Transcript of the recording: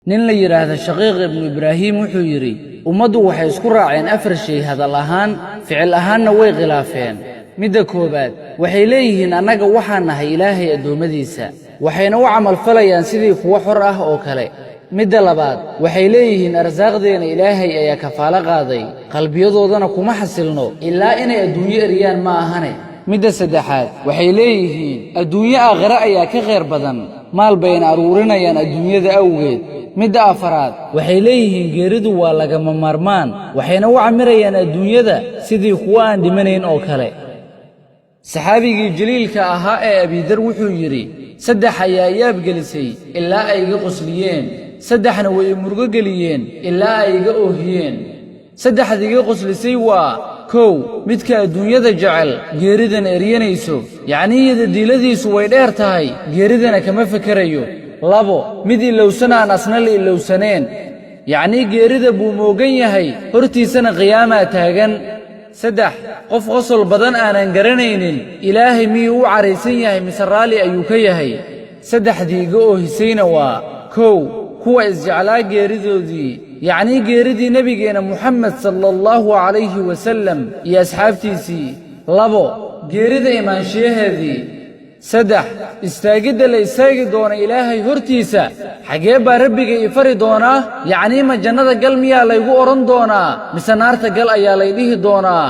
nin la yiraahdo Shaqiiq ibn Ibraahim wuxuu yiri ummadu waxay isku raaceen afar shay hadal ahaan ficil ahaanna way khilaafeen midda koobaad waxay leeyihiin annaga waxaan nahay Ilaahay adoomadiisa waxayna u amal falayaan sidii kuwa xor ah oo kale midda labaad waxay leeyihiin arsaaqdeena Ilaahay ayaa kafaala qaaday qalbiyadoodana kuma xasilno ilaa inay adduunyo eriyaan ma ahane midda saddexaad waxay leeyihiin adduunyo aakhira ayaa ka khayr badan maal bayna aruurinayaan adduunyada awgeed midda afaraad waxay leeyihiin geeridu waa lagama maarmaan waxayna u camirayaan adduunyada sidii kuwa aan dhimanayn oo kale saxaabigii jaliilka ahaa ee Abidar wuxuu yiri saddex ayaa yaab gelisay ilaa ay iga qosliyeen saddexna way murugo geliyeen ilaa ay iga oohiyeen saddexdiga qoslisay waa kow midka adduunyada jecel geeridana eriyanayso yacni diiladiisu way dheer tahay geeridana kama fakarayo labo mid ilowsanaan asna la ilowsaneen yacni geerida buu moogan yahay hortiisana qiyaama taagan saddex qof qosol badan aanan garanaynin ilaahay miyuu u careysan yahay mise raali ayuu ka yahay saddexdiiga oo hisayna waa kow kuwa isjeclaa geeridoodii yacni geeridii nabigeena Muhammad sallallahu alayhi wasallam iyo asxaabtiisii labo geerida imaanshiyaheedii saddex istaagidda la istaagi doona Ilaahay hortiisa xagee baa rabbiga ii fari doonaa yacni ma jannada gal miyaa laygu oran doonaa mise naarta gal ayaa lay dhihi doonaa